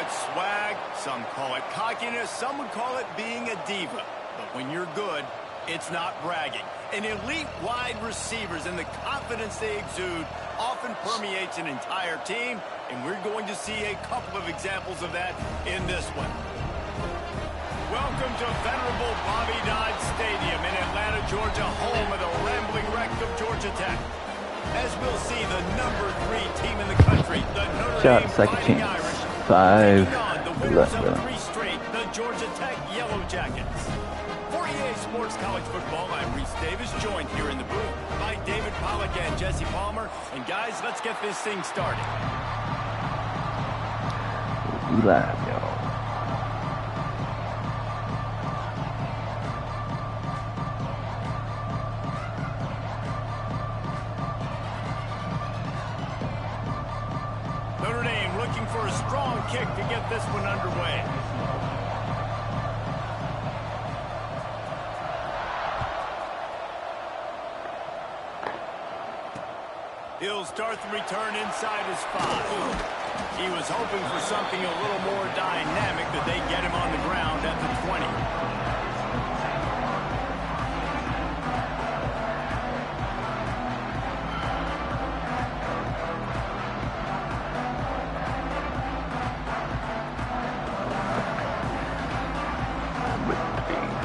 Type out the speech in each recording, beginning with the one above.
swag, some call it cockiness, some would call it being a diva. But when you're good, it's not bragging. And elite wide receivers and the confidence they exude often permeates an entire team, and we're going to see a couple of examples of that in this one. Welcome to venerable Bobby Dodd Stadium in Atlanta, Georgia, home of the rambling wreck of Georgia Tech. As we'll see, the #3 team in the country, the Notre Dame Fighting Irish, taking on the winners of 3 straight, the Georgia Tech Yellow Jackets. For EA Sports College Football, I'm Reese Davis, joined here in the booth by David Pollack and Jesse Palmer. And guys, let's get this thing started. We live, y'all. Notre Dame looking for a strong kick to get this one underway. He'll start the return inside his 5. He was hoping for something a little more dynamic, that they get him on the ground at the 20.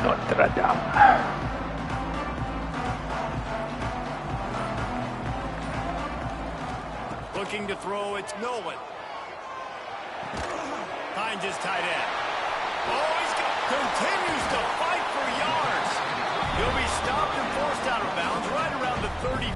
Notre Dame. Looking to throw, it's Nolan. Finds his tight end. Oh, continues to fight for yards. He'll be stopped and forced out of bounds right around the 30.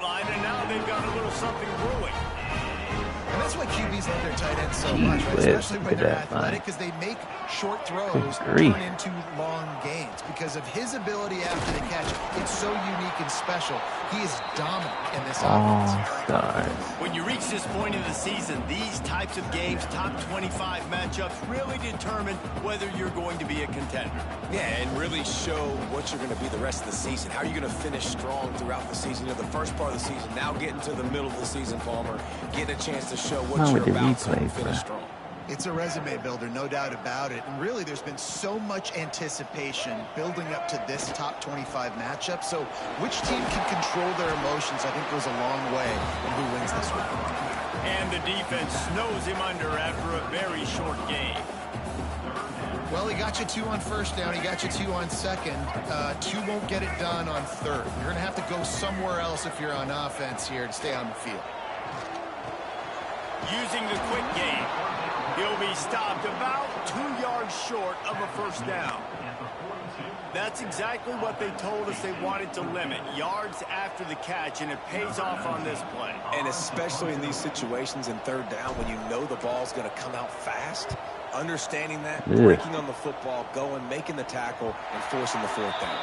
Line, and now they've got a little something brewing. And that's why QBs love their tight ends so much, right? Especially when they're athletic, because they make short throws turn into long gains. Because of his ability after the catch, it's so unique and special. He is dominant in this offense. When you reach this point in the season, these types of games, top 25 matchups, really determine whether you're going to be a contender. Yeah, and really show what you're going to be the rest of the season. How are you going to finish strong throughout the season? You know, the first part of the season, now getting to the middle of the season, Palmer, getting a chance to show what you're about to finish strong. It's a resume builder, no doubt about it. And really, there's been so much anticipation building up to this top 25 matchup. So which team can control their emotions, I think, goes a long way in who wins this one. And the defense snows him under after a very short game. Well, he got you 2 on first down. He got you 2 on second. 2 won't get it done on third. You're going to have to go somewhere else if you're on offense here to stay on the field. Using the quick game, he'll be stopped about 2 yards short of a first down. That's exactly what they told us they wanted to limit, yards after the catch, and it pays off on this play. And especially in these situations in third down when you know the ball's going to come out fast, understanding that, breaking on the football, going, making the tackle, and forcing the 4th down.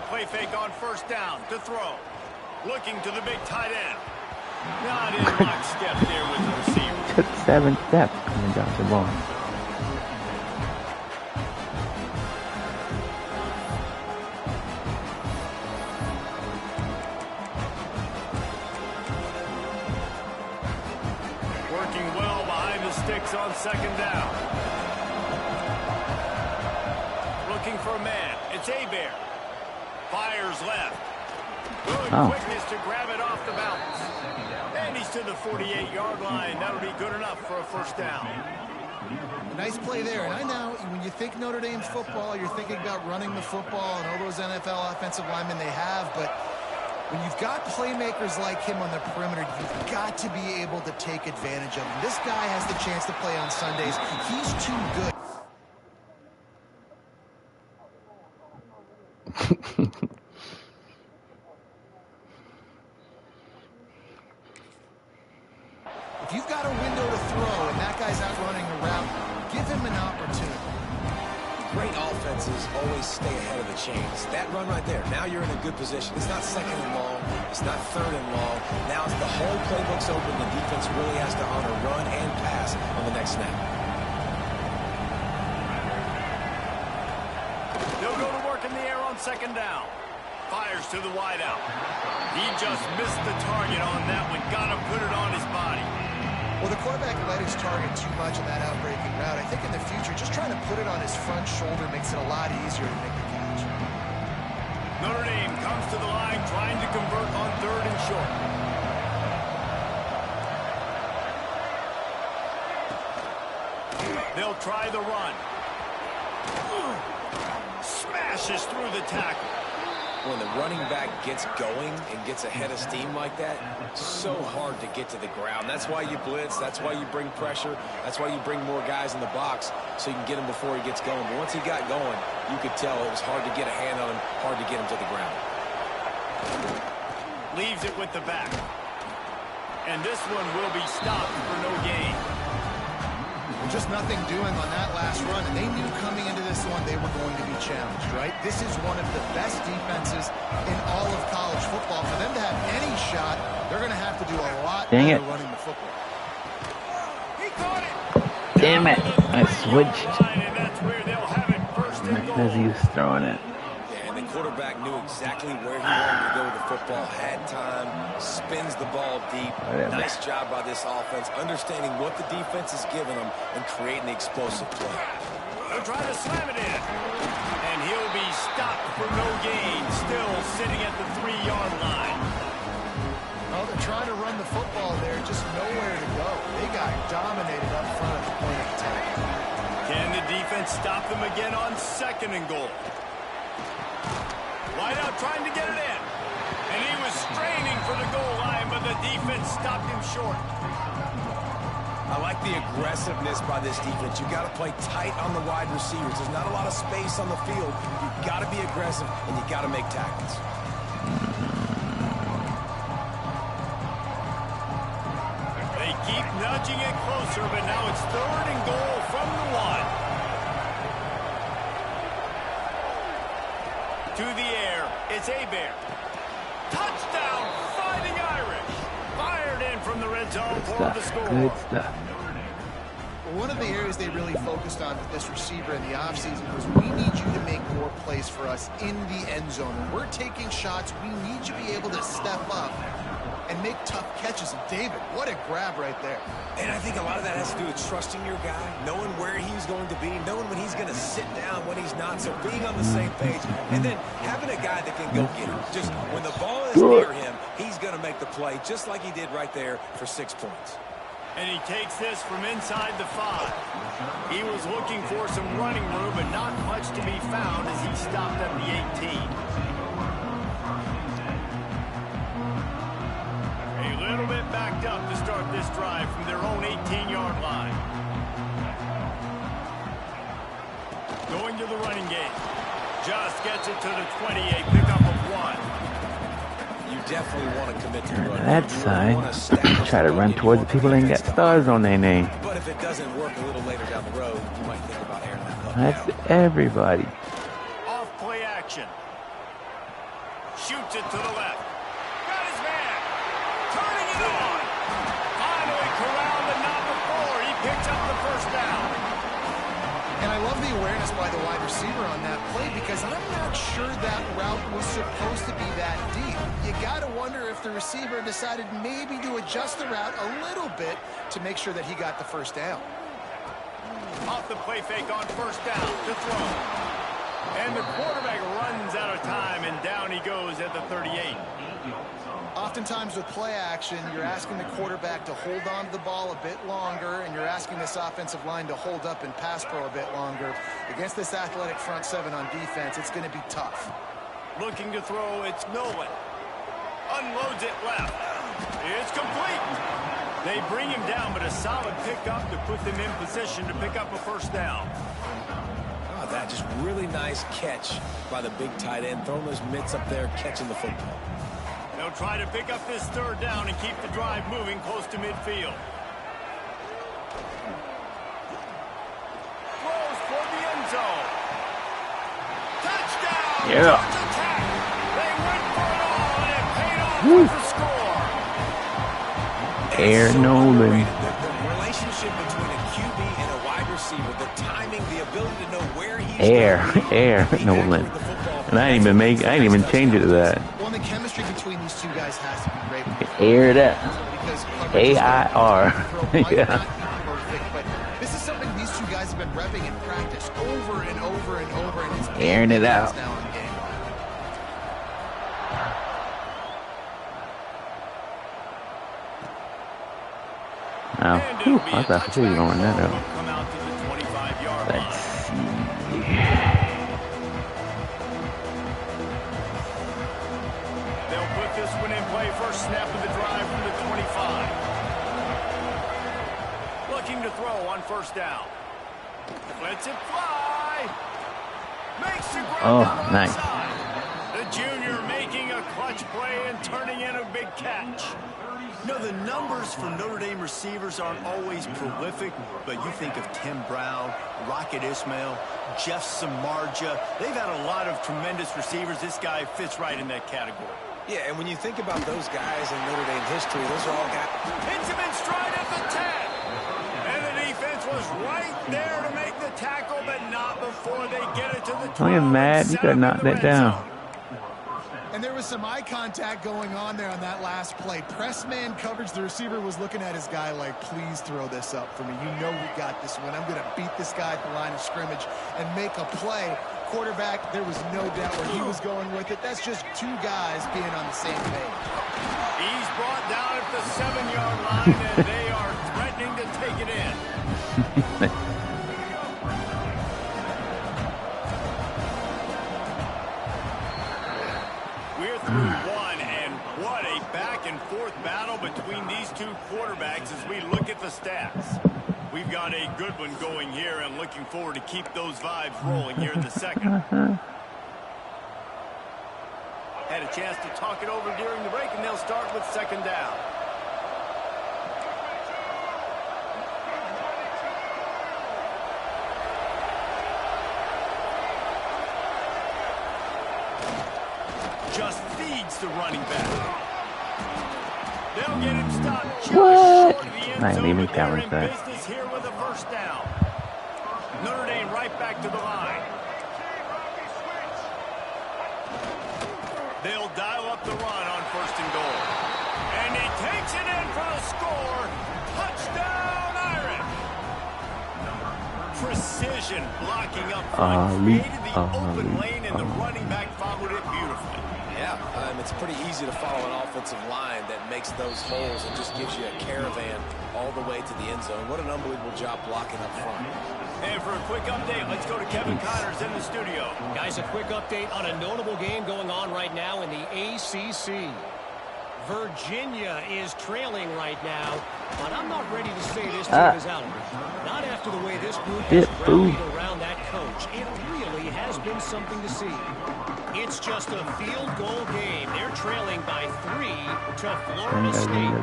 Play fake on first down to throw. Looking to the big tight end. Not in lockstep there with the receiver. Took 7 steps coming down the ball. Working well behind the sticks on second down. Looking for a man. It's Hebert. Fires left. Good quickness to grab it off the bounce. And he's to the 48-yard line. That'll be good enough for a first down. Nice play there. And I know when you think Notre Dame football, you're thinking about running the football and all those NFL offensive linemen they have. But when you've got playmakers like him on the perimeter, you've got to be able to take advantage of him. This guy has the chance to play on Sundays. He's too good. If you've got a window to throw and that guy's out running a route, give him an opportunity. Great offenses always stay ahead of the chains. That run right there, now you're in a good position. It's not second and long. It's not third and long. Now it's the whole playbook's open. The defense really has to honor run and pass on the next snap. They'll go to work in the air on second down. Fires to the wideout. He just missed the target on that one. Got to put it on his body. Well, the quarterback let his target too much in that outbreaking route. I think in the future, just trying to put it on his front shoulder makes it a lot easier to make the catch. Notre Dame comes to the line trying to convert on third and short. They'll try the run. Smashes through the tackle. When the running back gets going and gets ahead of steam like that, it's so hard to get to the ground. That's why you blitz. That's why you bring pressure. That's why you bring more guys in the box so you can get him before he gets going. But once he got going, you could tell it was hard to get a hand on him, hard to get him to the ground. Leaves it with the back. And this one will be stopped for no gain. Just nothing doing on that last run, and they knew coming into this one they were going to be challenged, right? This is one of the best defenses in all of college football. For them to have any shot, they're going to have to do a lot better running the football. He caught it. Damn it. I switched. And that's where they'll have it first and goal. As he was throwing it. Yeah, and the quarterback knew exactly where he wanted to go with the football, had time, spins the ball deep. Nice job by this offense, understanding what the defense is giving them and creating the explosive play. They'll try to slam it in. And he'll be stopped for no gain, still sitting at the 3-yard line. Well, they're trying to run the football there, just nowhere to go. They got dominated up front at the point of attack. Can the defense stop them again on second and goal? Wideout trying to get it in. And he was straining for the goal line, but the defense stopped him short. I like the aggressiveness by this defense. You got to play tight on the wide receivers. There's not a lot of space on the field. You got to be aggressive, and you got to make tackles. They keep nudging it closer, but now it's third and goal from the 1. To the air, it's Hebert. Touchdown, Fighting Irish. Fired in from the red zone for the score. Good stuff. One of the areas they really focused on with this receiver in the offseason was we need you to make more plays for us in the end zone. When we're taking shots, we need you to be able to step up and make tough catches. And David, what a grab right there. And I think a lot of that has to do with trusting your guy, knowing where he's going to be, knowing when he's going to sit down, when he's not. So being on the same page, and then having a guy that can go get him. Just when the ball is near him, he's going to make the play, just like he did right there for 6 points. And he takes this from inside the 5. He was looking for some running room, but not much to be found as he stopped at the 18. A little bit backed up to start this drive from their own 18-yard line. Going to the running game. Just gets it to the 28, pickup of 1. You definitely want to commit to the run. That side, try to run towards the people and get stars on their name. But if it doesn't work a little later down the road, you might think about airing that up. That's everybody. Off play action. Shoots it to the left. Got his man. Turning it on. Finally corralled and not before. He picks up the first down. And I love the awareness by the wide receiver on that play because I'm not sure that route was supposed to be that deep. You got to wonder if the receiver decided maybe to adjust the route a little bit to make sure that he got the first down. Off the play fake on first down to throw. And the quarterback runs out of time, and down he goes at the 38. Oftentimes with play action, you're asking the quarterback to hold on to the ball a bit longer, and you're asking this offensive line to hold up and pass pro a bit longer. Against this athletic front 7 on defense, it's going to be tough. Looking to throw, it's Nolan. Unloads it left. It's complete. They bring him down, but a solid pickup to put them in position to pick up a first down. Oh, Yeah, just really nice catch by the big tight end, throwing those mitts up there, catching the football. They'll try to pick up this third down and keep the drive moving close to midfield. Throws for the end zone. Touchdown! Yeah. Georgia Tech. They went for it all, and it paid off with the score. Air Nolan. The relationship between a QB and a wide receiver, the timing, the ability to know where he's Air Nolan. And I ain't even change it to that. Well, the chemistry between these two guys has to be great. Air that. AIR. Yeah. Perfect, but this is something these two guys have been repping in practice over and over and over, and it's airing it out. now in game. Oh, whew, I thought for sure you were going that out. Let's see. They'll put this one in play. First snap of the drive from the 25. Looking to throw on first down. Lets it fly. Makes the grab on the nice. side. The junior making a clutch play and turning in a big catch. You know, the numbers for Notre Dame receivers aren't always prolific, but you think of Tim Brown, Rocket Ismail, Jeff Samardzija. They've had a lot of tremendous receivers. This guy fits right in that category. Yeah, and when you think about those guys in Notre Dame history, those are all guys. Hits him in stride at the 10. And the defense was right there to make the tackle, but not before they get it to the 12. I am mad. You could knock that down. And there was some eye contact going on there on that last play. Press man coverage. The receiver was looking at his guy like, please throw this up for me. You know we got this one. I'm going to beat this guy at the line of scrimmage and make a play. Quarterback, there was no doubt where he was going with it. That's just two guys being on the same page. He's brought down at the 7-yard line, and they are threatening to take it in. We're through one, and what a back-and-forth battle between these two quarterbacks as we look at the stats. We've got a good one going here, and looking forward to keep those vibes rolling here in the second. Had a chance to talk it over during the break, and they'll start with second down. Just feeds the running back. They'll get him stopped just short of the end zone, even but they're challenge in that. business here with a first down. Notre Dame right back to the line. They'll dial up the run on first and goal. And he takes it in for the score. Touchdown, Irish. Precision blocking up front. Created the open lane, and the running back followed it beautifully. Yeah, it's pretty easy to follow an offensive line that makes those holes and just gives you a caravan all the way to the end zone. What an unbelievable job blocking up front. And for a quick update, let's go to Kevin Connors in the studio. Guys, a quick update on a notable game going on right now in the ACC. Virginia is trailing right now, but I'm not ready to say this team is out of it. Not after the way this group has rallied around that coach. It really has been something to see. It's just a field goal game. They're trailing by 3 to Florida State.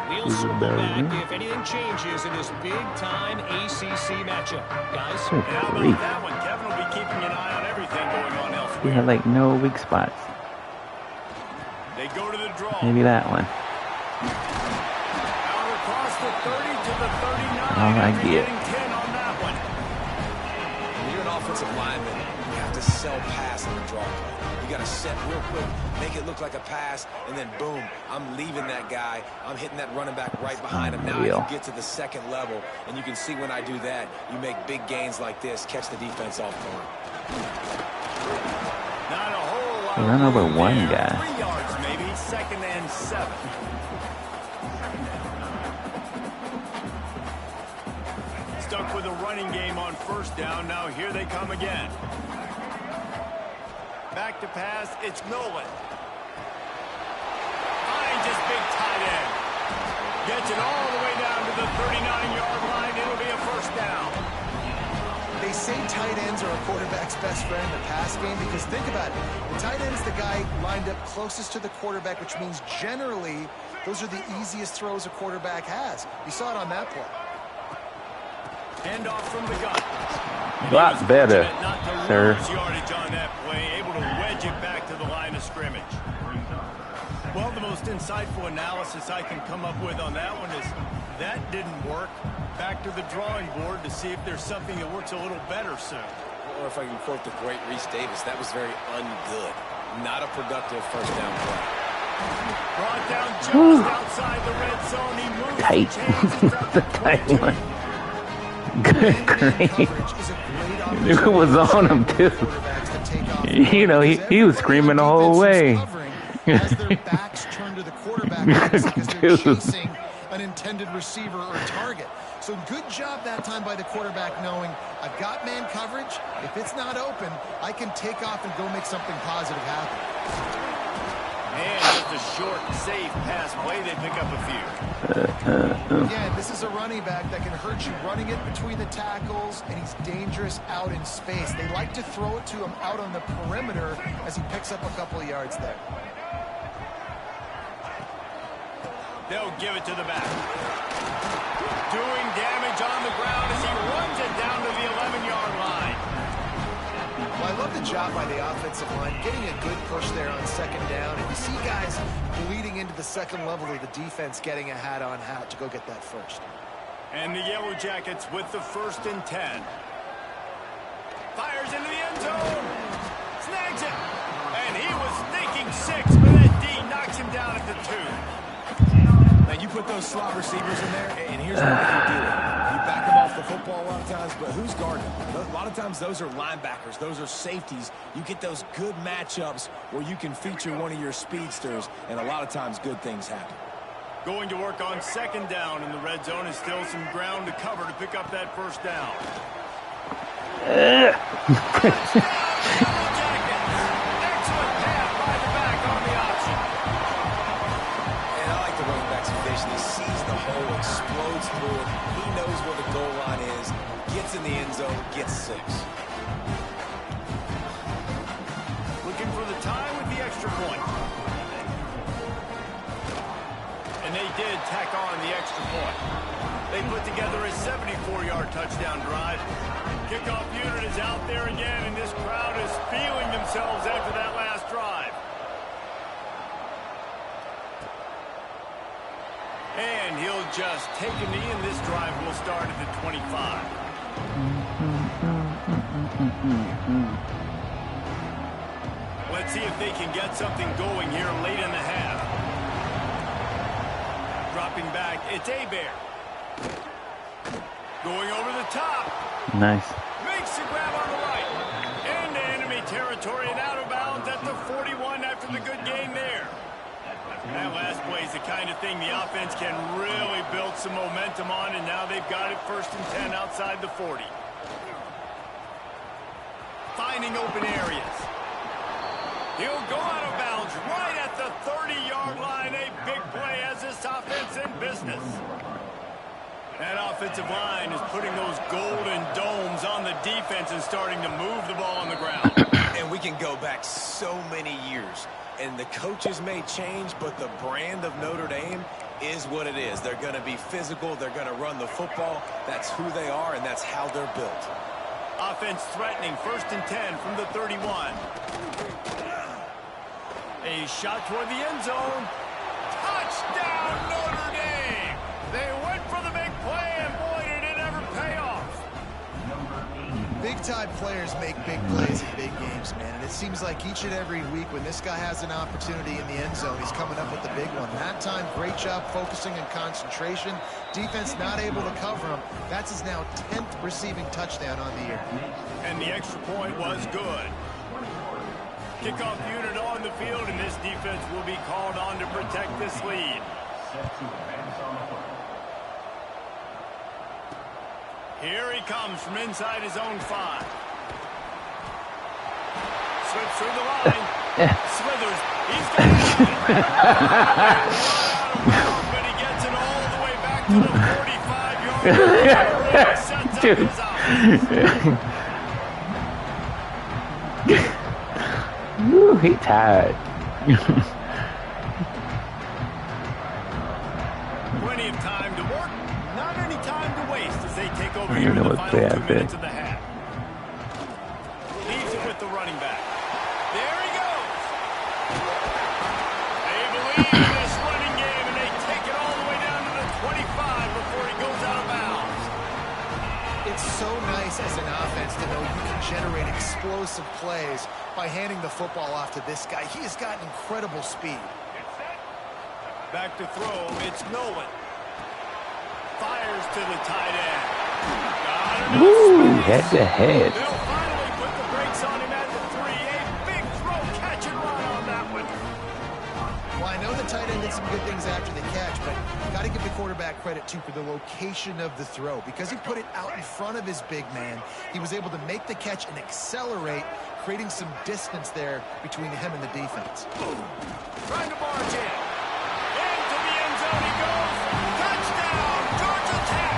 We'll circle back if anything changes in this big-time ACC matchup. Guys? And how about that one? Kevin will be keeping an eye on everything going on elsewhere. We have like no weak spots. They go to the draw. Maybe that one. Out across the 30 to the 39. All I get. 10 on that one. When you're an offensive lineman, you have to sell pass on the draw play. You got to set real quick, make it look like a pass, and then boom, I'm leaving that guy. I'm hitting that running back right behind him. Now I can get to the second level, and you can see when I do that, you make big gains like this, catch the defense off guard. Not a whole lot. Run over one guy. 3 yards maybe, 2nd and 7. Stuck with a running game on first down. Now here they come again. Back to pass. It's Nolan. Finds his big tight end. Gets it all the way down to the 39-yard line. It'll be a first down. They say tight ends are a quarterback's best friend in the pass game because think about it. The tight end's the guy lined up closest to the quarterback, which means generally those are the easiest throws a quarterback has. You saw it on that play. Hand off from the gun. A lot better, sir. Yardage on that play, able to wedge it back to the line of scrimmage. Well, the most insightful analysis I can come up with on that one is that didn't work. Back to the drawing board to see if there's something that works a little better soon. Or if I can quote the great Reese Davis, that was very ungood. Not a productive first down play. Brought down just outside the red zone. He moves Tight. The tight one. Good grief. It was on him, too. You know, he was screaming the whole way. As their backs turn to the quarterback because they're chasing an intended receiver or target. So good job that time by the quarterback knowing I've got man coverage. If it's not open, I can take off and go make something positive happen. And just a short, safe pass play, they pick up a few. Again, this is a running back that can hurt you running it between the tackles, and he's dangerous out in space. They like to throw it to him out on the perimeter as he picks up a couple of yards there. They'll give it to the back. Doing damage on the ground as he runs it down to the 11-yard line. Well, I love the job by the offensive line, getting a good push there on second down. And you see guys bleeding into the second level of the defense, getting a hat-on-hat to go get that first. And the Yellow Jackets with the 1st and 10. Fires into the end zone. Snags it. And he was thinking 6, but that D knocks him down at the 2. Now, you put those slot receivers in there, and here's what you do. You back them off the football a lot of times, but who's guarding them? A lot of times, those are linebackers. Those are safeties. You get those good matchups where you can feature one of your speedsters, and a lot of times, good things happen. Going to work on second down in the red zone is still some ground to cover to pick up that first down. Excellent pass by the back on the option. And I like the running back's vision. He sees the hole, explodes through it. He knows where the goal line is, gets in the end zone, gets 6. Looking for the tie with the extra point. And they did tack on the extra point. They put together a 74-yard touchdown drive. Kickoff unit is out there again, and this crowd is feeling themselves after that last drive. And he'll just take a knee, and this drive will start at the 25. Let's see if they can get something going here late in the half. Dropping back, it's Abear. Going over the top. Nice. Makes the grab on the right. Into enemy territory and out of bounds at the 41 after the good gain there. That last play is the kind of thing the offense can really build some momentum on, and now they've got it 1st and 10 outside the 40. Finding open areas. He'll go out of bounds right at the 30-yard line. A big play as this offense in business. That offensive line is putting those golden domes on the defense and starting to move the ball on the ground. And we can go back so many years. And the coaches may change, but the brand of Notre Dame is what it is. They're going to be physical. They're going to run the football. That's who they are, and that's how they're built. Offense threatening 1st and 10 from the 31. A shot toward the end zone. Touchdown, Notre Dame! They went for the big play, and boy, did it ever pay off. Big-time players make big plays in big games, man. And it seems like each and every week when this guy has an opportunity in the end zone, he's coming up with the big one. That time, great job focusing and concentration. Defense not able to cover him. That's his now 10th receiving touchdown on the year. And the extra point was good. Kickoff unit on the field, and this defense will be called on to protect this lead. Here he comes from inside his own 5. Slips through the line. Slithers. He's got it. But he gets it all the way back to the 45-yard line. Really sets up his offense. Woo, he tired. Plenty of time to work, not any time to waste as they take over I here don't in know the what final they 2 have minutes there. of the half. Leaves it with the running back. There he goes. They believe in this running game, and they take it all the way down to the 25 before he goes out of bounds. It's so nice as an offense to know you can generate explosive plays by handing the football off to this guy. He has got incredible speed. Back to throw, it's Nolan. Fires to the tight end. Woo, head to head. They'll finally put the brakes on him at the 3. A big throw, catch and run on that one. Well, I know the tight end did some good things after the catch, but you got to give the quarterback credit, too, for the location of the throw. Because he put it out in front of his big man, he was able to make the catch and accelerate, creating some distance there between him and the defense. Trying to barge in. Into the end zone he goes. Touchdown, Georgia Tech.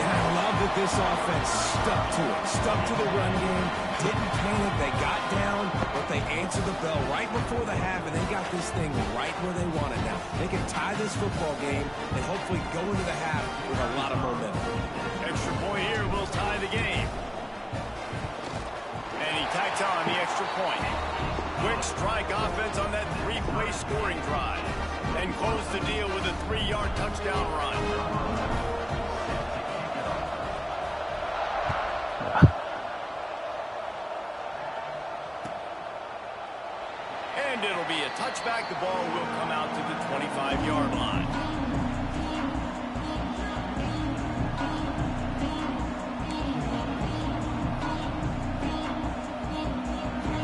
And I love that this offense stuck to it. Stuck to the run game. Didn't panic. They got down, but they answered the bell right before the half, and they got this thing right where they want it now. They can tie this football game and hopefully go into the half with a lot of momentum. Extra point here will tie the game. And he tacks on the extra point. Quick strike offense on that 3-play scoring drive. And close the deal with a 3-yard touchdown run. And it'll be a touchback. The ball will come out to the 25-yard line.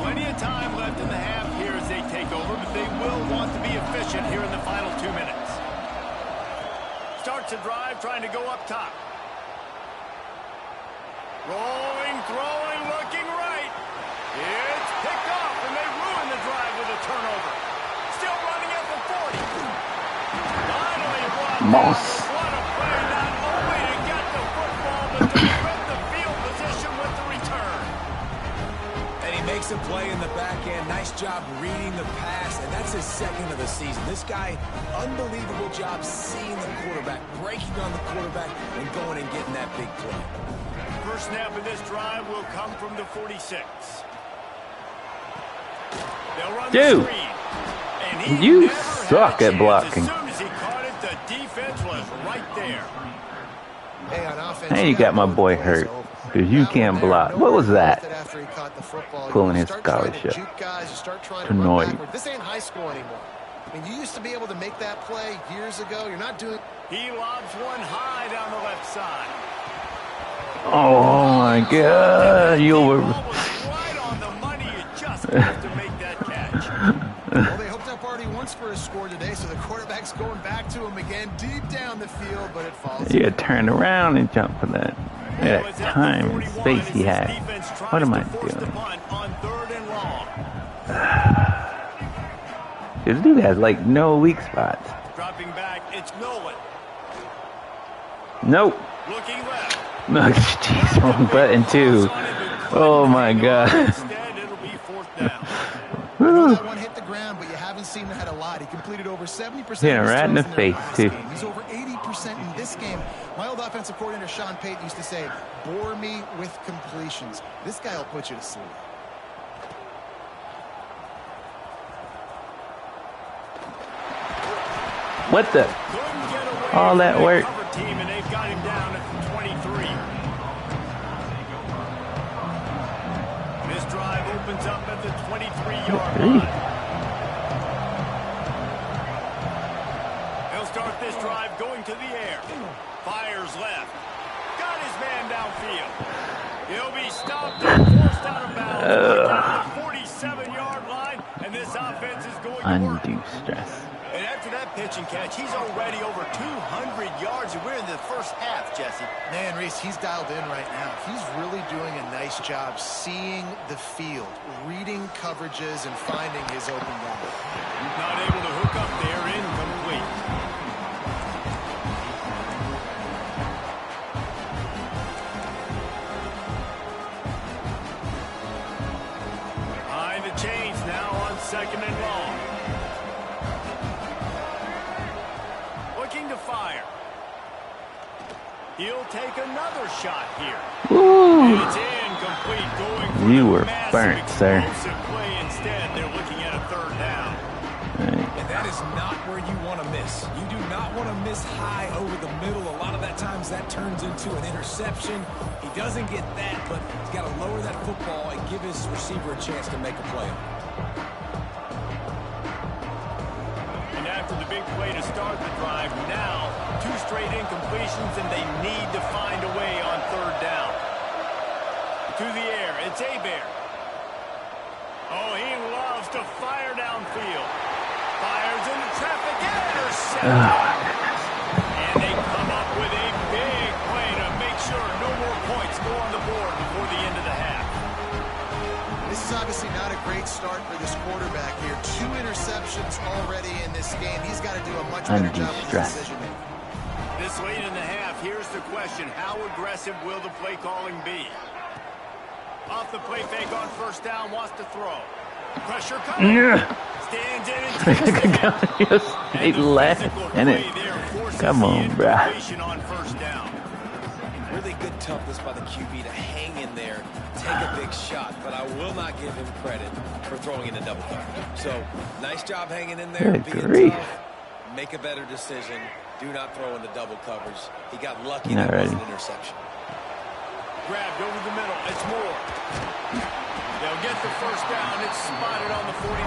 Plenty of time left in the half here as they take over, but they will want to be efficient here in the final 2 minutes. Starts a drive, trying to go up top. Rolling, throwing, looking right. It's picked off, and they ruin the drive with a turnover. Still running at the 40. Finally brought down. What a play, not only to get the football, but to flip the field position with the return. And he makes a play in the back end. Nice job reading the pass, and that's his second of the season. This guy, unbelievable job seeing the quarterback, breaking on the quarterback, and going and getting that big play. First snap of this drive will come from the 46. They'll run the screen. And you suck at blocking. As soon as he caught it, the defense was right there. Hey, on offense, Hey, you got my boy hurt because you can't block. What was that? Pulling his scholarship to Noy. This ain't high school anymore. I mean, you used to be able to make that play years ago. You're not doing. He lobs one high down the left side. Oh my God! You were right on the money. You just have to make that catch. Well, they hooked up already once for a score today, so the quarterback's going back to him again, deep down the field, but it falls. You turned around and jumped for that. That time and space he had. What am I doing? This dude has like no weak spots. Dropping back, it's Nolan. Nope. Looking left. No, jeez, wrong button too. Oh my God. Instead, it'll be fourth down. That one hit the ground, but you haven't seen him had a lot. He completed over 70% Hit him right in the face too. He's over 80% in this game. My old offensive coordinator Sean Payton used to say, "Bore me with completions." This guy will put you to sleep. What the? All that work. Team, and they've got him down at the 23. This drive opens up at the 23-yard line. He'll start this drive going to the air. Fires left. Got his man downfield. He'll be stopped and forced out of bounds. Down the 47-yard line, and this offense is going to work. Undue stress. And after that pitch and catch, he's already over 200 yards, and we're in the first half, Jesse. Man, Reese, he's dialed in right now. He's really doing a nice job seeing the field, reading coverages, and finding his open guy. Not able to hook up there, incomplete. Behind the second and long. Looking to fire. He'll take another shot here. Ooh. It's incomplete, going for You the were massive burnt, sir. explosive play. Instead, they're looking at a third down. And that is not where you want to miss. You do not want to miss high over the middle. A lot of that times that turns into an interception. He doesn't get that, but he's got to lower that football and give his receiver a chance to make a play. And after the big play to start the drive, now 2 straight incompletions, and they need to find a way on third down. To the air, it's Hebert. Oh, he loves to fire downfield. Fires into traffic and intercepted. And they come up with a big play to make sure no more points go on the board before the end of the half. This is obviously not a great start for this quarterback here. 2 interceptions already in this game. He's got to do a much better job with his decision making. This late in the half, here's the question. How aggressive will the play calling be? Off the play fake on first down, wants to throw. Pressure coming. Stands in and takes it. They left in it. Come on, bruh. On first down. Really good toughness by the QB to hang in there, take a big shot, but I will not give him credit for throwing in a double coverage. So, nice job hanging in there, being tough, make a better decision, do not throw in the double coverage. He got lucky that was an interception. Grabbed over the middle, it's Moore. They'll get the first down, it's spotted on the 49.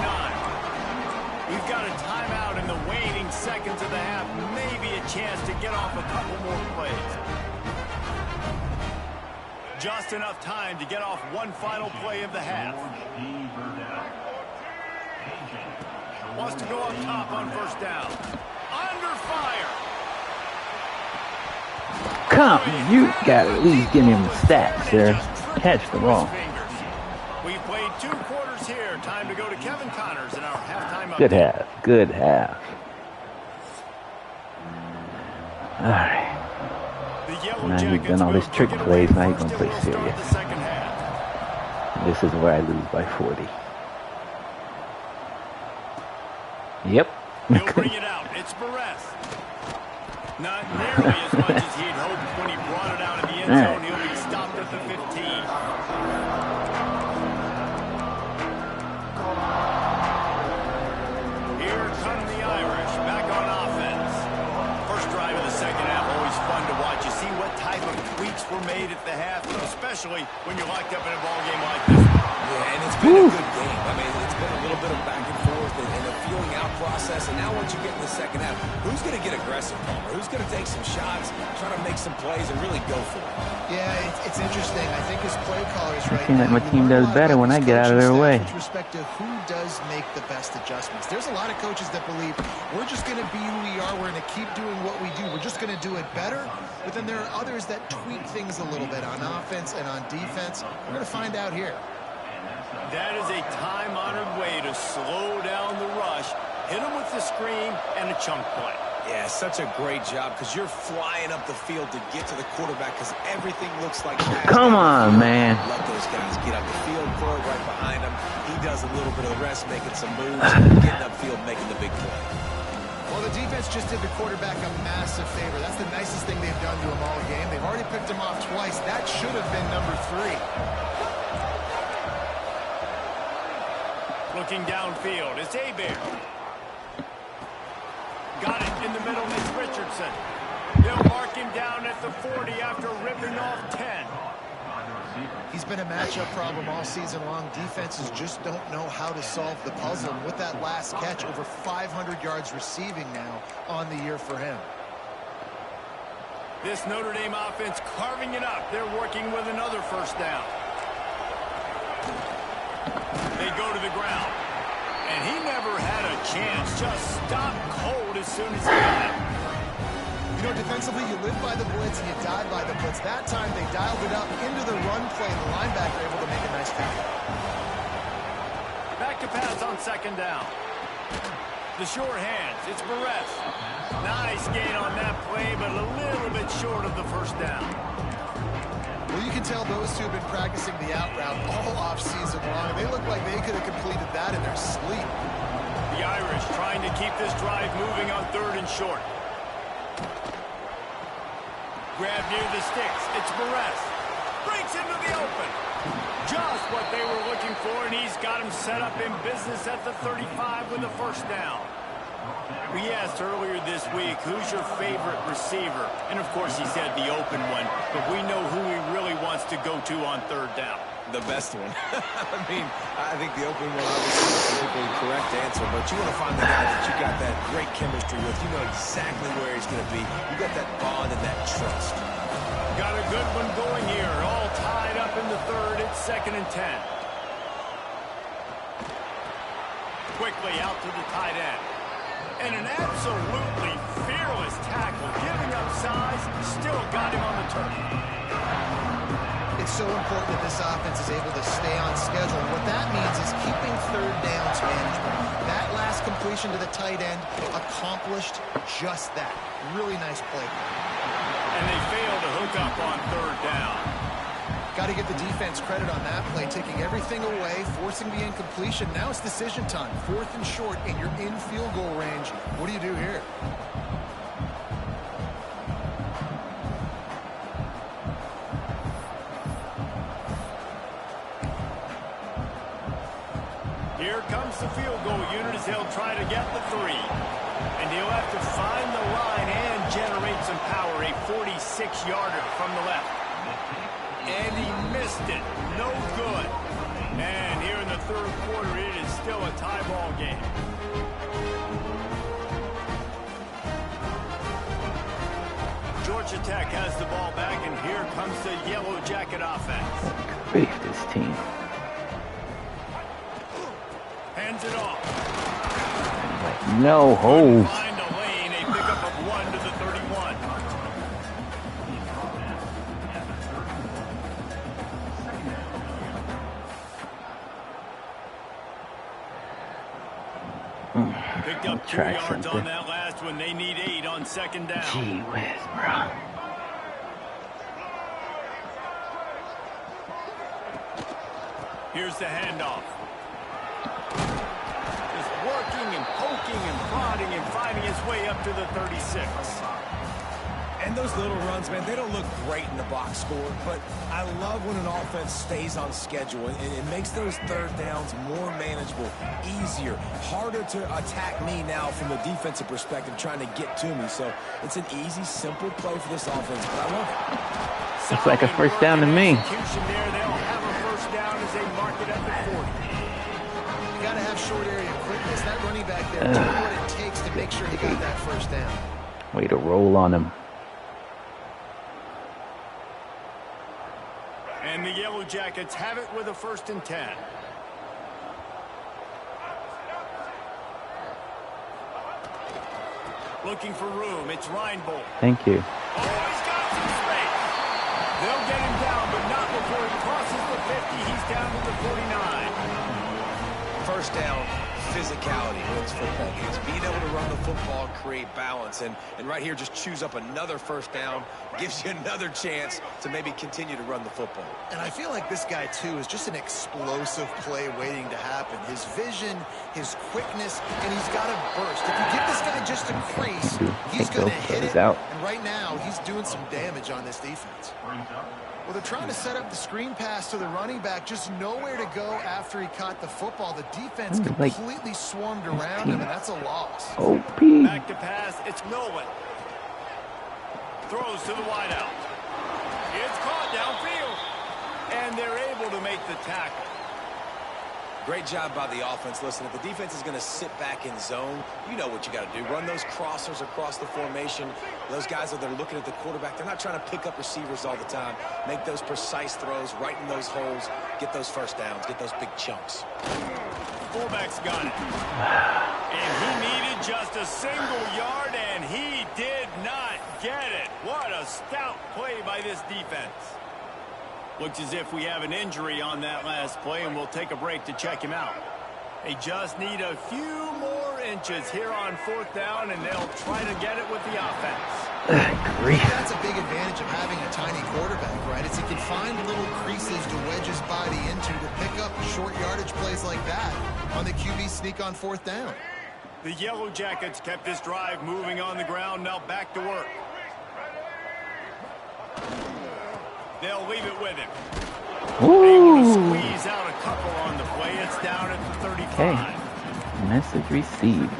We've got a timeout in the waning seconds of the half, maybe a chance to get off a couple more plays. Just enough time to get off one final play of the half. Wants to go up top on first down. Under fire. Come, you gotta at least give me the stats, sir. Catch the ball. We've played 2 quarters here. Time to go to Kevin Connors in our halftime update. Good half. Good half. All right. Now you've done all this trick plays. Now you're gonna play serious. This is where I lose by 40. Yep. He'll bring it out. It's Barres. Not nearly as much as he'd hoped when he brought it out of the end zone. He'll be stopped at the 15. Here come the Irish back on offense. First drive of the second half, always fun to watch. You see what type of tweaks were made at the half, especially when you're locked up in a ball game like this. Yeah, and it's been a good game. I mean, it's been a little bit of back and forth and a feeling out process. And now once you get in the second half, who's going to get aggressive, Palmer? Who's going to take some shots, try to make some plays, and really go for it? Yeah, it's interesting. I think as play callers right seems now, like my team does better when I get out of their way. With respect to who does make the best adjustments. There's a lot of coaches that believe we're just going to be who we are. We're going to keep doing what we do. We're just going to do it better. But then there are others that tweak things a little bit on offense and on defense. We're going to find out here. That is a time-honored way to slow down the rush, hit him with the screen, and a chunk play. Yeah, such a great job because you're flying up the field to get to the quarterback because everything looks like pass. Come on, man. Let those guys get up the field, throw it right behind him. He does a little bit of the rest, making some moves, getting upfield, making the big play. Well, the defense just did the quarterback a massive favor. That's the nicest thing they've done to him all game. They've already picked him off twice. That should have been number 3. Looking downfield, it's Hebert. Got it in the middle, it's Richardson. They'll mark him down at the 40 after ripping off 10. He's been a matchup problem all season long. Defenses just don't know how to solve the puzzle. And with that last catch, over 500 yards receiving now on the year for him. This Notre Dame offense carving it up. They're working with another first down. They go to the ground. And he never had a chance. Just stopped cold as soon as he got it. You know, defensively, you live by the blitz and you die by the blitz. That time, they dialed it up into the run play. The linebacker able to make a nice tackle. Back to pass on second down. The short hands. It's Barres. Nice gain on that play, but a little bit short of the first down. Well, you can tell those two have been practicing the out route all off season long. They look like they could have completed that in their sleep. The Irish trying to keep this drive moving on 3rd and short. Grab near the sticks. It's Perez. Breaks into the open. Just what they were looking for, and he's got him set up in business at the 35 with a first down. We asked earlier this week, who's your favorite receiver? And, of course, he said the open one, but we know who he really wants to go to on 3rd down. The best one. I mean, I think the open one obviously is the correct answer, but you want to find the guy that you got that great chemistry with. You know exactly where he's going to be. You got that bond and that trust. Got a good one going here. All tied up in the 3rd. It's 2nd and 10. Quickly out to the tight end. And an absolutely fearless tackle. Giving up size. Still got him on the turf. It's so important that this offense is able to stay on schedule. And what that means is keeping 3rd downs management. That last completion to the tight end accomplished just that. Really nice play. And they fail to hook up on 3rd down. Got to give the defense credit on that play, taking everything away, forcing the incompletion. Now it's decision time. 4th and short, and you're in field goal range. What do you do here? Here comes the field goal unit as they'll try to get the 3. And he'll have to find the line and generate some power. A 46-yarder from the left. And he missed it. No good. And here in the 3rd quarter, it is still a tie ball game. Georgia Tech has the ball back, and here comes the Yellow Jacket offense. Grief, this team. Hands it off. No holes. Find a lane, a pickup of 1 to the 31. Picked up 2 yards on that last one. They need 8 on 2nd down. Gee whiz, bro. Here's the handoff. Just working and poking and prodding and finding his way up to the 36. And those little runs, man, they don't look great in the box score, but I love when an offense stays on schedule, and it makes those 3rd downs more manageable, easier, harder to attack me now from the defensive perspective trying to get to me. So it's an easy, simple play for this offense, but I love it. Looks like a first down to me. Execution there. They'll have a first down as they mark it at the 40. You got to have short area quickness. That running back there did what it takes to make sure he got that first down. Way to roll on him. And the Yellow Jackets have it with a 1st and 10. Looking for room. It's Reinbold. Thank you. Oh, he's got some space. They'll get him down, but not before he crosses the 50. He's down to the 49. First down, physicality wins football games. Being able to run the football, create balance, and right here just choose up another first down, gives you another chance to maybe continue to run the football. And I feel like this guy, too, is just an explosive play waiting to happen. His vision, his quickness, and he's got a burst. If you give this guy just a crease, he's going to hit it. Out. And right now, he's doing some damage on this defense. Well, they're trying to set up the screen pass to the running back, just nowhere to go after he caught the football. The defense completely swarmed around him, and that's a loss. OP. Back to pass. It's Nolan. Throws to the wideout. It's caught downfield. And they're able to make the tackle. Great job by the offense. Listen, if the defense is going to sit back in zone, you know what you got to do. Run those crossers across the formation. Those guys that are looking at the quarterback, they're not trying to pick up receivers all the time. Make those precise throws right in those holes. Get those first downs. Get those big chunks. Fullback's got it. And he needed just a single yard, and he did not get it. What a stout play by this defense. Looks as if we have an injury on that last play, and we'll take a break to check him out. They just need a few more inches here on 4th down, and they'll try to get it with the offense. That's a big advantage of having a tiny quarterback, right? Is he can find little creases to wedge his body into to pick up short yardage plays like that on the QB sneak on 4th down. The Yellow Jackets kept this drive moving on the ground. Now back to work. They'll leave it with him. Able to squeeze out a couple on the play. It's down at the 35. Okay. Message received.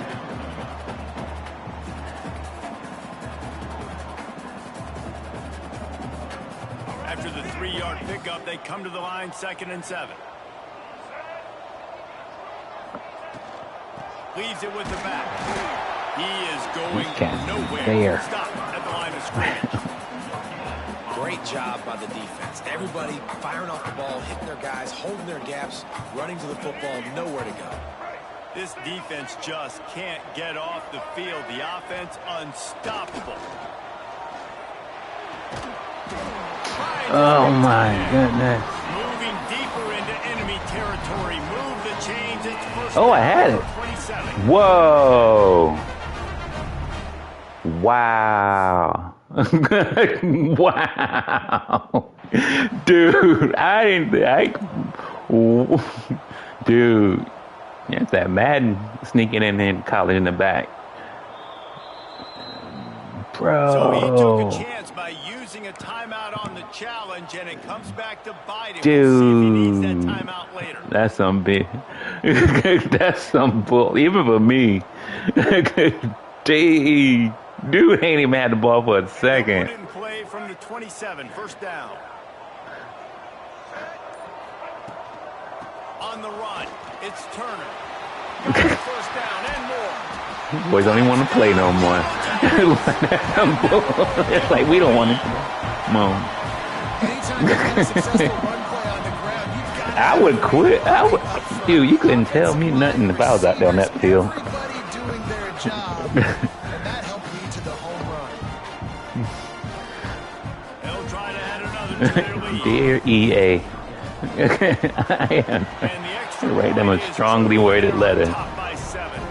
After the 3-yard pickup, they come to the line 2nd and 7. Leaves it with the back. He is going nowhere. There. Stop at the line of scrimmage. Great job by the defense. Everybody firing off the ball, hitting their guys, holding their gaps, running to the football, nowhere to go. This defense just can't get off the field. The offense unstoppable. Oh my goodness. Moving deeper into enemy territory. Move the chains. It's first Oh, I had it. 27. Whoa. Wow. Wow. Dude, dude. That's that Madden sneaking in college in the back. Bro. So he took a chance by using a timeout on the challenge, and it comes back to bite him. Dude. We'll see if he needs that timeout later. That's some big. That's some bull. Even for me. Dude ain't even had the ball for a second. Put in play from the 27, 1st down. On the run, it's Turner. Got it, 1st down and more. Boys don't even want to play no more. It's like we don't want to. Come on. Anytime you have a successful run play on the ground, you've got to I would quit. Dude, you couldn't tell me nothing if I was out there on that field. everybody doing their job, and that helped lead to the home run. They'll try to add another to their lead. Dear EA. I am. And the extra Write them a point is strongly worded letter. top by 7.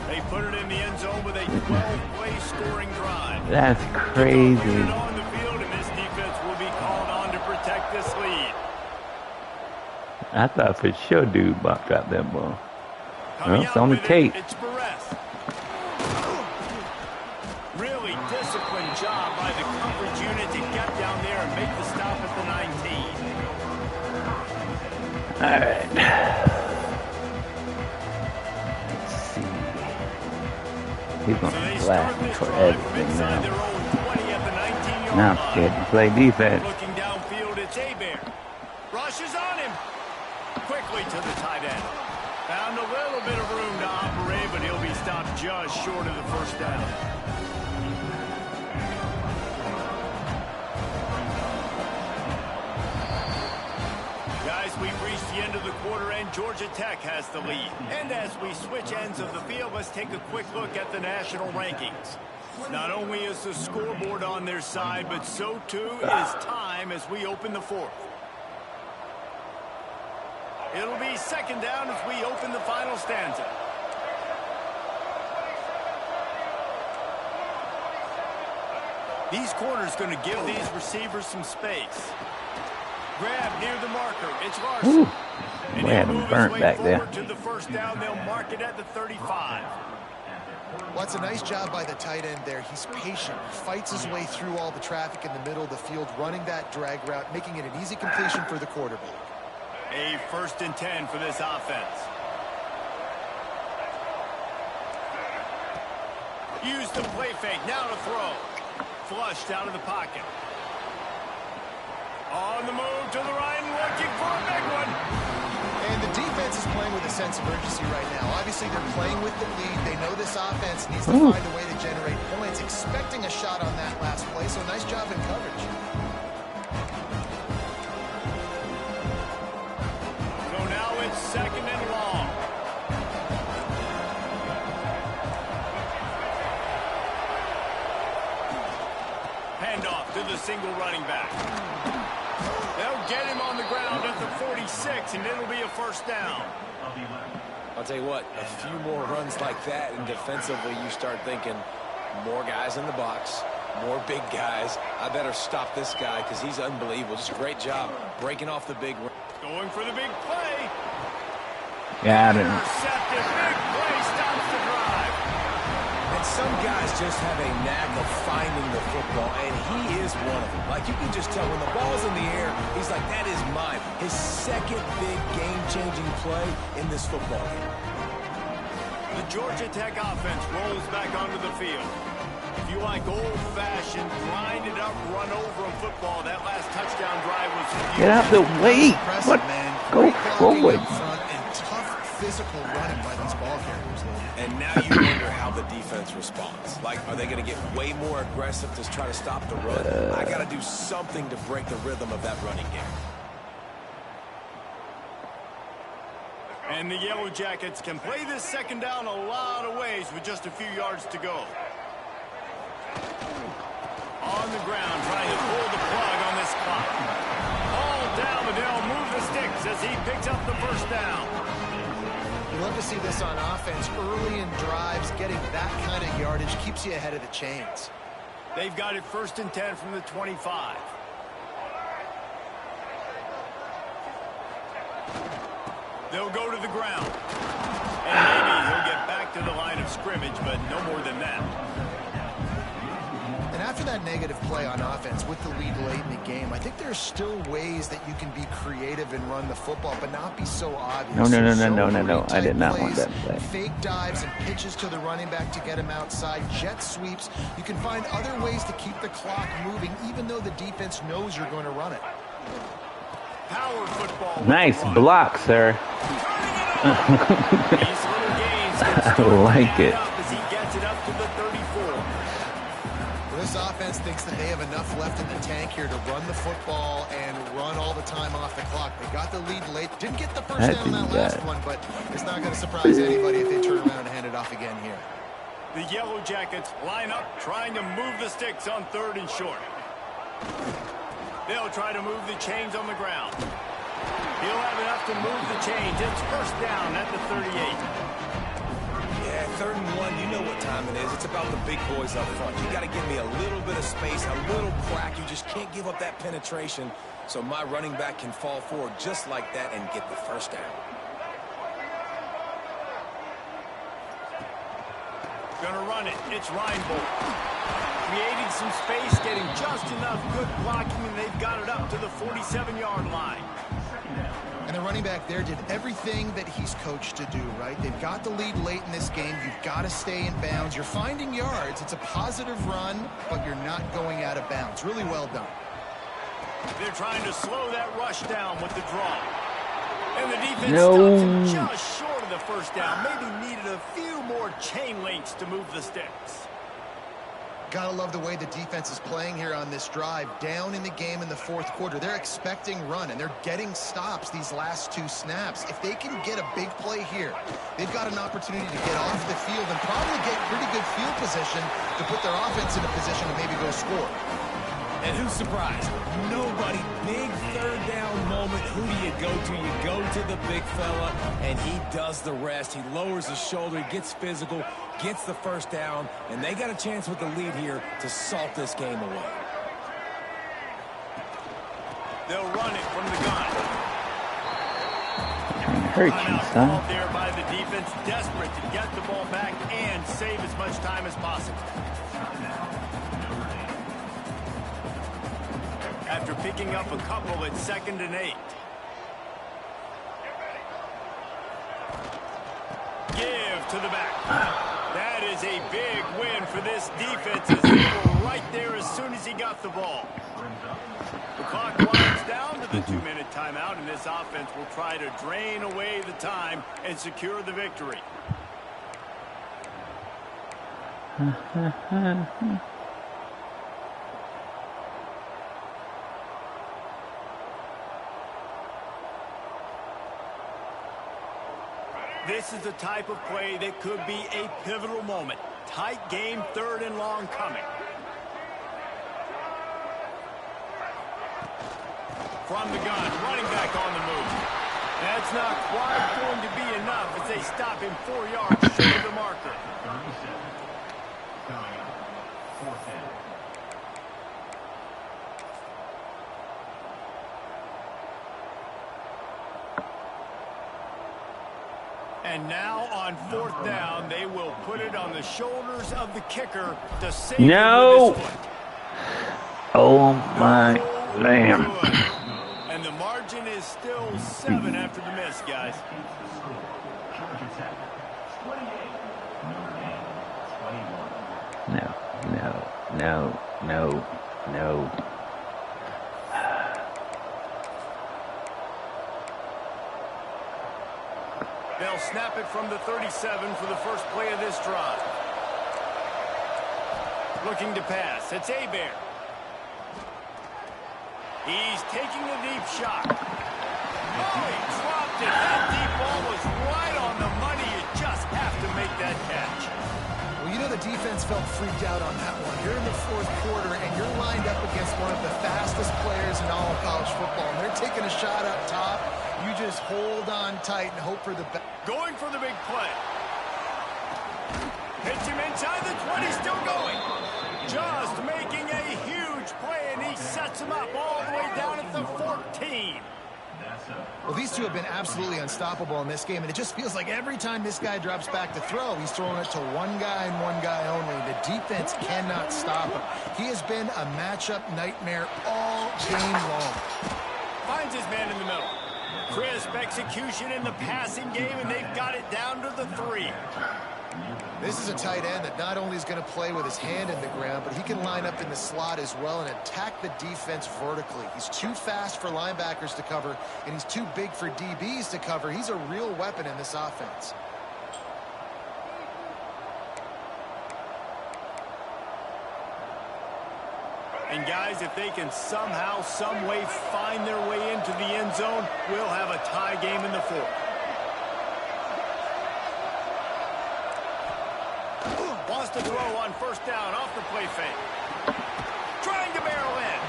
They put it in the end zone with a 12-play scoring drive. That's Get crazy. on the field, and this defense will be called on to protect this lead. I thought for sure dude dropped that ball. Coming It's out on the with it, tape. It's Perez. Really disciplined job by the coverage unit to get down there and make the stop at the 19. All right. Let's see. He's going to blast me for everything now. Now I'm scared to play defense. Looking downfield, it's Hebert. Rushes on him. Quickly to the tight end. Found a little bit of room to operate, but he'll be stopped just short of the 1st down. Guys, we've reached the end of the quarter, and Georgia Tech has the lead. And as we switch ends of the field, let's take a quick look at the national rankings. Not only is the scoreboard on their side, but so too is time as we open the 4th. It'll be 2nd down as we open the final stanza. These corners going to give these receivers some space. Grab near the marker. It's Larson. Ooh, And we had he'll him move burnt his way back there. forward to the 1st down. They'll mark it at the 35. Well, it's a nice job by the tight end there. He's patient. He fights his way through all the traffic in the middle of the field, running that drag route, making it an easy completion for the quarterback. A 1st and 10 for this offense. Use the play fake. Now to throw. Flushed out of the pocket. On the move to the right, looking for a big one. And the defense is playing with a sense of urgency right now. Obviously, they're playing with the lead. They know this offense needs to find a way to generate points, expecting a shot on that last play. So nice job in coverage. So now it's 2nd and long. Handoff to the single running back. They'll get him on the ground at the 46, and it'll be a 1st down. I'll tell you what, a few more runs like that, and defensively you start thinking more guys in the box, more big guys. I better stop this guy because he's unbelievable. Just a great job breaking off the big run. Going for the big play. Yeah, I didn't. Intercepted. Big play stops the drive. And some guys just have a knack of finding the football, and he is one of them. Like, you can just tell when the ball's in the air, he's like, that is mine. His second big game-changing play in this football game. The Georgia Tech offense rolls back onto the field. If you like old-fashioned, grind-it-up, run-over football, that last touchdown drive was huge. Get out the way. What? Go forward. And tough physical running by these ball carriers. And now you wonder how the defense responds. Like, are they going to get way more aggressive to try to stop the run? I got to do something to break the rhythm of that running game. And the Yellow Jackets can play this second down a lot of ways with just a few yards to go. On the ground, trying to pull the plug on this clock. All down, but they'll move the sticks as he picks up the first down. You love to see this on offense. Early in drives, getting that kind of yardage keeps you ahead of the chains. They've got it 1st and 10 from the 25. They'll go to the ground. And maybe he'll get back to the line of scrimmage, but no more than that. And after that negative play on offense with the lead late in the game, I think there's still ways that you can be creative and run the football, but not be so obvious. No. I did not want that play. Fake dives and pitches to the running back to get him outside. Jet sweeps. You can find other ways to keep the clock moving, even though the defense knows you're going to run it. Power football. Nice block, sir. These little games I like it. as he gets it up to the 34. Well, this offense thinks that they have enough left in the tank here to run the football and run all the time off the clock. They got the lead late. Didn't get the first down on that last one, but it's not going to surprise anybody if they turn around and hand it off again here. The Yellow Jackets line up, trying to move the sticks on 3rd and short. They'll try to move the chains on the ground. He'll have enough to move the chains. It's 1st down at the 38. Yeah, 3rd and 1, you know what time it is. It's about the big boys up front. You got to give me a little bit of space, a little crack. You just can't give up that penetration so my running back can fall forward just like that and get the 1st down. Gonna run it. It's Reinbold. Creating some space, getting just enough good blocking, and they've got it up to the 47-yard line. And the running back there did everything that he's coached to do, right? They've got the lead late in this game. You've got to stay in bounds. You're finding yards. It's a positive run, but you're not going out of bounds. Really well done. They're trying to slow that rush down with the draw. And the defense stops him just short of the 1st down. Maybe needed a few more chain links to move the sticks. Gotta love the way the defense is playing here on this drive. Down in the game in the 4th quarter. They're expecting run, and they're getting stops these last 2 snaps. If they can get a big play here, they've got an opportunity to get off the field and probably get pretty good field position to put their offense in a position to maybe go score. And who's surprised? Nobody. Big 3rd down moment. Who do you go to? You go to the big fella, and he does the rest. He lowers his shoulder, gets physical, gets the 1st down, and they got a chance with the lead here to salt this game away. They'll run it from the gun. Trying to hurt you, son. There by the defense, desperate to get the ball back and save as much time as possible. After picking up a couple at 2nd and 8. Give to the back. That is a big win for this defense as they were right there as soon as he got the ball. The clock winds down to the 2-minute timeout, and this offense will try to drain away the time and secure the victory. This is the type of play that could be a pivotal moment. Tight game, 3rd and long coming. From the gun, running back on the move. That's not quite going to be enough as they stop him 4 yards short of the marker. And now on 4th down, they will put it on the shoulders of the kicker to save No. it with his foot. Oh my damn. And the margin is still 7 after the miss, guys. No. They'll snap it from the 37 for the first play of this drive. Looking to pass. It's Hebert. He's taking a deep shot. Oh, he dropped it. That deep ball was right on the money. You just have to make that catch. Well, you know the defense felt freaked out on that one. You're in the 4th quarter, and you're lined up against one of the fastest players in all of college football. And they're taking a shot up top. You just hold on tight and hope for the best. Going for the big play. Hits him inside the 20, still going. Just making a huge play, and he sets him up all the way down at the 14. Well, these two have been absolutely unstoppable in this game, and it just feels like every time this guy drops back to throw, he's throwing it to one guy and one guy only. The defense cannot stop him. He has been a matchup nightmare all game long. Finds his man in the middle. Crisp execution in the passing game, and they've got it down to the 3. This is a tight end that not only is going to play with his hand in the ground, but he can line up in the slot as well and attack the defense vertically. He's too fast for linebackers to cover, and he's too big for DBs to cover. He's a real weapon in this offense. And guys, if they can somehow, some way find their way into the end zone, we'll have a tie game in the 4th. Wants to throw on 1st down off the play fake. Trying to barrel in.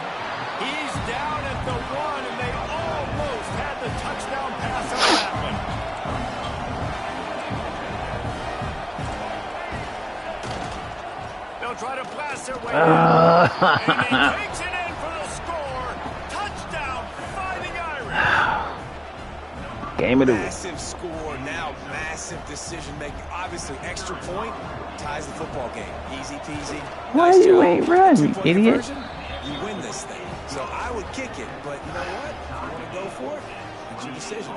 He's down at the 1, and they almost had the touchdown pass on that one. They'll try to blast their way in. And he takes it in for the score. Touchdown, Fighting Irish. Game of the week. Massive score, now massive decision making. Obviously, extra point ties the football game. Easy peasy. Why Nice you job. ain't run, you 2-point idiot? conversion, you win this thing. So I would kick it, but you know what? If you want to go for it, it's your decision.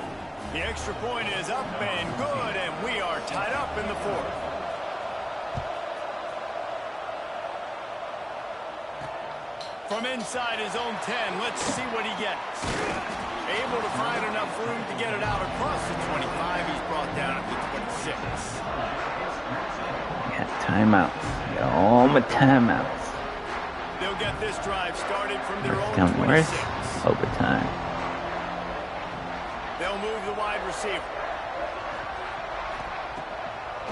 The extra point is up and good, and we are tied up in the 4th. From inside his own 10, let's see what he gets. Able to find enough room to get it out across the 25. He's brought down at the 26. Got timeouts. Got all my timeouts. They'll get this drive started from their own Down 26. worse. Overtime. They'll move the wide receiver.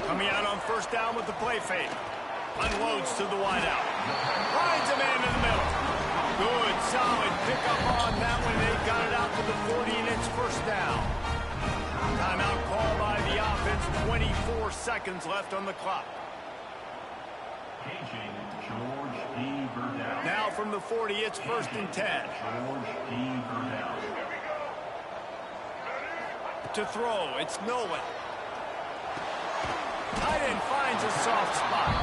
Coming out on 1st down with the play fake. Unloads to the wideout. Finds a man in the middle. Good, solid pickup on that one. They've got it out to the 40, and it's 1st down. Timeout call by the offense. 24 seconds left on the clock. Now from the 40, it's 1st and 10. To throw, it's Nolan. Tight end finds a soft spot.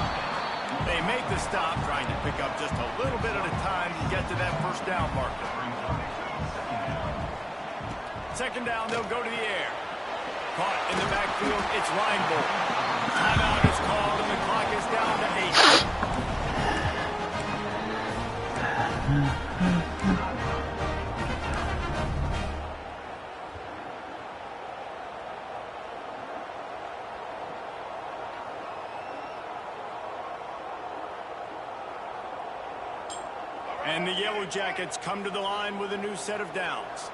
They make the stop, trying to pick up just a little bit at a time to get to that 1st down marker. 2nd down, they'll go to the air. Caught in the backfield, it's Reinbold. Timeout is called, and the clock is down to 8. And the Yellow Jackets come to the line with a new set of downs.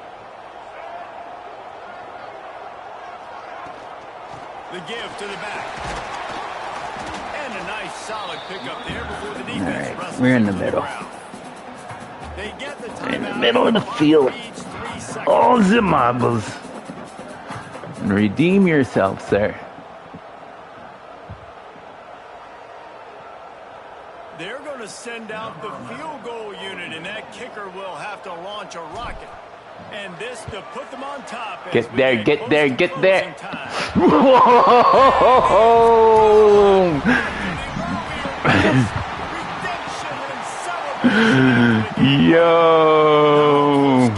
The give to the back. And a nice solid pickup there before the defense. All right, we're in the middle. They get the In the timeout. middle of the field. All the marbles. Redeem yourself, sir. They're going to send out the field goal unit, and that kicker will have to launch a rocket. And this to put them on top. Get there, get there, get there. Time. Whoa! Yo!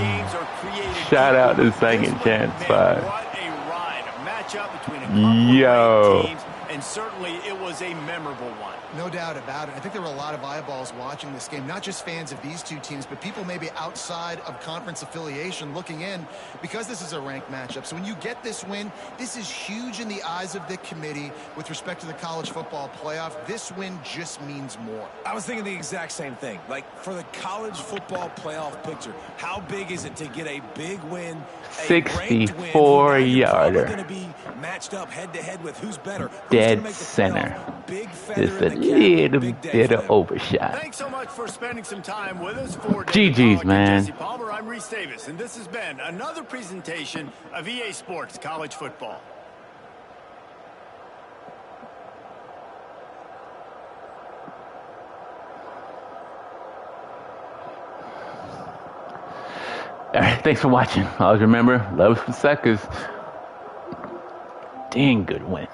Shout out to Second Chance 5. What a ride. A matchup between a couple of great teams, and certainly it was a memorable one. No doubt about it. I think there were a lot of eyeballs watching this game, not just fans of these two teams, but people maybe outside of conference affiliation looking in because this is a ranked matchup. So when you get this win, this is huge in the eyes of the committee with respect to the college football playoff. This win just means more. I was thinking the exact same thing. Like, for the college football playoff picture, how big is it to get a big win, a 64-yarder. going to be matched up head-to-head with who's better. Dead center. Big feather Just a in the cap. little Big day bit for of them. overshot. Thanks so much for spending some time with us. For GG's, man. Jesse Palmer, I'm Reese Davis, and this has been another presentation of EA Sports College Football. All right, thanks for watching. Always remember, love for suckers. Dang good win.